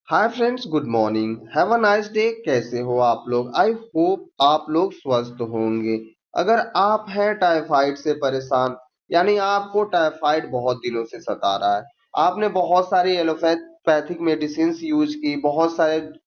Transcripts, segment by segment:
Hi friends, good morning, have a nice day. कैसे हो आप लोग? आई होप आप लोग स्वस्थ होंगे। अगर आप हैं टाइफाइड से परेशान, यानी आपको टाइफाइड बहुत दिनों से सता रहा है, आपने बहुत सारी एलोपैथिक मेडिसिन यूज की,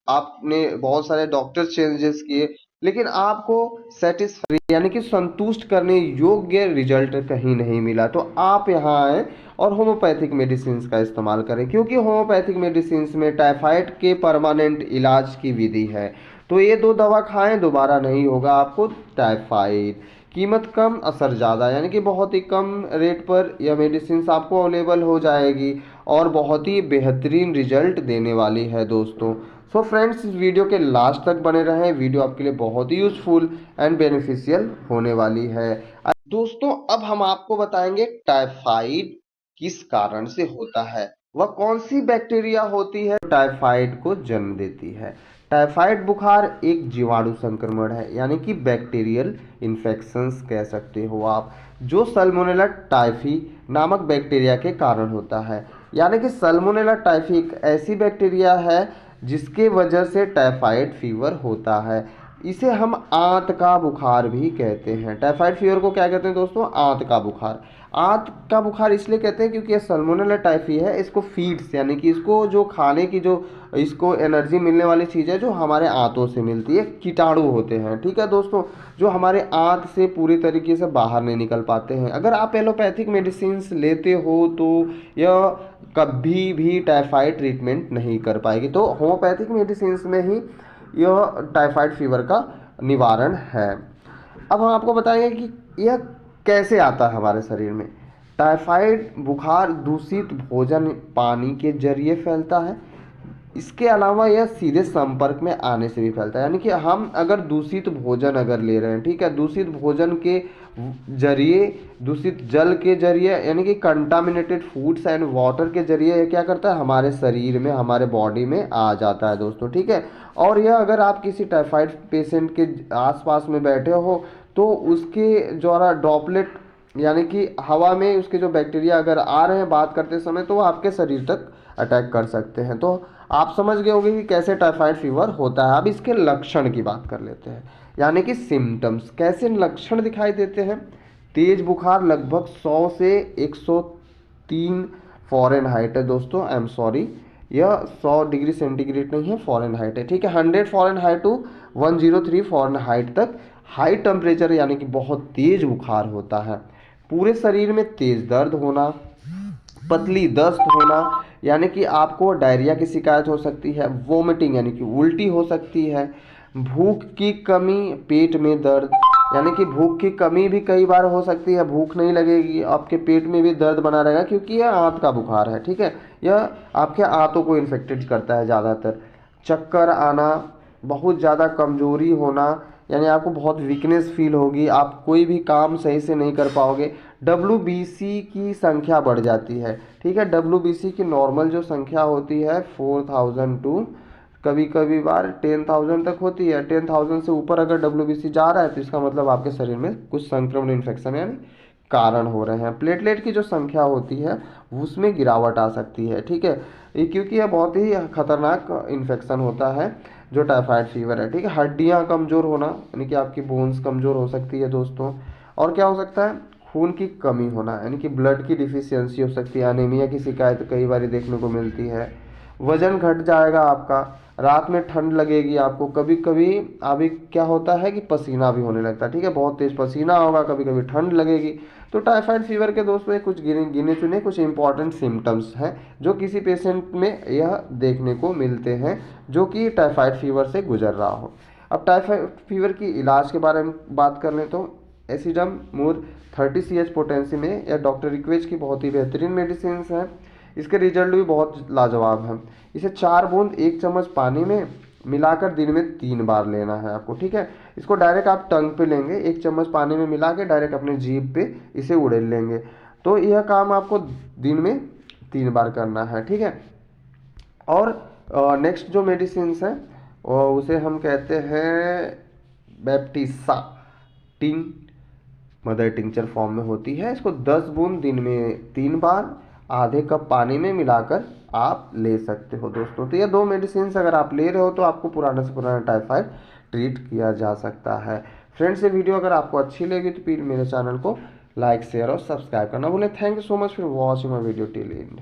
आपने बहुत सारे डॉक्टर चेंजेस किए, लेकिन आपको सेटिस्फाई यानी कि संतुष्ट करने योग्य रिजल्ट कहीं नहीं मिला। तो आप यहाँ आए और होम्योपैथिक मेडिसिन का इस्तेमाल करें, क्योंकि होम्योपैथिक मेडिसिन में टाइफाइड के परमानेंट इलाज की विधि है। तो ये दो दवा खाएं, दोबारा नहीं होगा आपको टाइफाइड। कीमत कम, असर ज़्यादा, यानी कि बहुत ही कम रेट पर यह मेडिसिन आपको अवेलेबल हो जाएगी और बहुत ही बेहतरीन रिजल्ट देने वाली है दोस्तों। सो फ्रेंड्स, इस वीडियो के लास्ट तक बने रहें, वीडियो आपके लिए बहुत ही यूजफुल एंड बेनिफिशियल होने वाली है। दोस्तों, अब हम आपको बताएंगे टाइफाइड किस कारण से होता है, वह कौन सी बैक्टीरिया होती है टाइफाइड को जन्म देती है। टाइफाइड बुखार एक जीवाणु संक्रमण है, यानी कि बैक्टीरियल इन्फेक्शंस कह सकते हो आप, जो सल्मोनेला टाइफी नामक बैक्टीरिया के कारण होता है। यानी कि सल्मोनेला टाइफी एक ऐसी बैक्टीरिया है जिसके वजह से टाइफाइड फीवर होता है। इसे हम आंत का बुखार भी कहते हैं। टाइफाइड फीवर को क्या कहते हैं दोस्तों? आंत का बुखार। आंत का बुखार इसलिए कहते हैं क्योंकि ये सल्मोनेला टाइफी है, इसको फीड्स यानी कि इसको जो खाने की जो इसको एनर्जी मिलने वाली चीज़ है जो हमारे आंतों से मिलती है, कीटाणु होते हैं, ठीक है दोस्तों, जो हमारे आंत से पूरी तरीके से बाहर नहीं निकल पाते हैं। अगर आप एलोपैथिक मेडिसिन लेते हो तो यह कभी भी टाइफाइड ट्रीटमेंट नहीं कर पाएगी। तो होम्योपैथिक मेडिसिन में ही यह टाइफाइड फीवर का निवारण है। अब हम आपको बताएंगे कि यह कैसे आता है हमारे शरीर में। टाइफाइड बुखार दूषित भोजन पानी के जरिए फैलता है। इसके अलावा यह सीधे संपर्क में आने से भी फैलता है, यानी कि हम अगर दूषित भोजन अगर ले रहे हैं, ठीक है, दूषित भोजन के जरिए, दूषित जल के जरिए, यानी कि कंटामिनेटेड फूड्स एंड वाटर के जरिए ये क्या करता है, हमारे शरीर में, हमारे बॉडी में आ जाता है दोस्तों, ठीक है। और यह अगर आप किसी टाइफाइड पेशेंट के आसपास में बैठे हो तो उसके द्वारा ड्रॉपलेट यानी कि हवा में उसके जो बैक्टीरिया अगर आ रहे हैं बात करते समय, तो वो आपके शरीर तक अटैक कर सकते हैं। तो आप समझ गए होंगे कि कैसे टाइफाइड फीवर होता है। अब इसके लक्षण की बात कर लेते हैं, यानी कि सिम्टम्स, कैसे लक्षण दिखाई देते हैं। तेज बुखार लगभग 100 से 103 फ़ारेनहाइट है दोस्तों, आई एम सॉरी, यह 100 डिग्री सेंटीग्रेड नहीं है, फ़ारेनहाइट है, ठीक है। 100 फ़ारेनहाइट टू 103 फ़ारेनहाइट तक हाई टेम्परेचर यानी कि बहुत तेज बुखार होता है। पूरे शरीर में तेज दर्द होना, पतली दस्त होना, यानी कि आपको डायरिया की शिकायत हो सकती है, वोमिटिंग यानी कि उल्टी हो सकती है, भूख की कमी, पेट में दर्द, यानी कि भूख की कमी भी कई बार हो सकती है, भूख नहीं लगेगी, आपके पेट में भी दर्द बना रहेगा, क्योंकि यह आंत का बुखार है, ठीक है, यह आपके आंतों को इन्फेक्टेड करता है ज़्यादातर। चक्कर आना, बहुत ज़्यादा कमजोरी होना, यानी आपको बहुत वीकनेस फील होगी, आप कोई भी काम सही से नहीं कर पाओगे। WBC की संख्या बढ़ जाती है, ठीक है। WBC की नॉर्मल जो संख्या होती है 4000 टू कभी कभी बार 10,000 तक होती है। 10,000 से ऊपर अगर WBC जा रहा है तो इसका मतलब आपके शरीर में कुछ संक्रमण इन्फेक्शन यानी कारण हो रहे हैं। प्लेटलेट की जो संख्या होती है उसमें गिरावट आ सकती है, ठीक है, ये क्योंकि यह बहुत ही खतरनाक इन्फेक्शन होता है जो टाइफाइड फीवर है, ठीक है। हड्डियां कमज़ोर होना, यानी कि आपकी बोन्स कमज़ोर हो सकती है दोस्तों। और क्या हो सकता है, खून की कमी होना, यानी कि ब्लड की डिफिशियंसी हो सकती है, अनीमिया की शिकायत कई बार देखने को मिलती है। वजन घट जाएगा आपका, रात में ठंड लगेगी आपको, कभी कभी अभी क्या होता है कि पसीना भी होने लगता है, ठीक है, बहुत तेज पसीना होगा, कभी कभी ठंड लगेगी। तो टाइफाइड फीवर के दोस्तों ये कुछ गिने गिने चुने कुछ इंपॉर्टेंट सिम्टम्स हैं जो किसी पेशेंट में यह देखने को मिलते हैं जो कि टाइफाइड फीवर से गुजर रहा हो। अब टाइफाइड फीवर की इलाज के बारे में बात कर लें तो एसिडम मूर 30 CH पोटेंसी में या डॉक्टर रिक्वेज की बहुत ही बेहतरीन मेडिसिन है। इसके रिजल्ट भी बहुत लाजवाब हैं। इसे 4 बूंद 1 चम्मच पानी में मिलाकर दिन में 3 बार लेना है आपको, ठीक है। इसको डायरेक्ट आप टंग पे लेंगे, 1 चम्मच पानी में मिला के डायरेक्ट अपने जीभ पे इसे उड़ेल लेंगे। तो यह काम आपको दिन में 3 बार करना है, ठीक है। और नेक्स्ट जो मेडिसिन है उसे हम कहते हैं बैप्टिसा टिंग, मदर टिंचर फॉर्म में होती है। इसको 10 बूंद दिन में 3 बार आधे कप पानी में मिलाकर आप ले सकते हो दोस्तों। तो ये दो मेडिसिन अगर आप ले रहे हो तो आपको पुराने से पुराना टाइफाइड ट्रीट किया जा सकता है। फ्रेंड्स, ये वीडियो अगर आपको अच्छी लगी तो प्लीज़ मेरे चैनल को लाइक शेयर और सब्सक्राइब करना भूलें। Thank you so much for watching my video till and.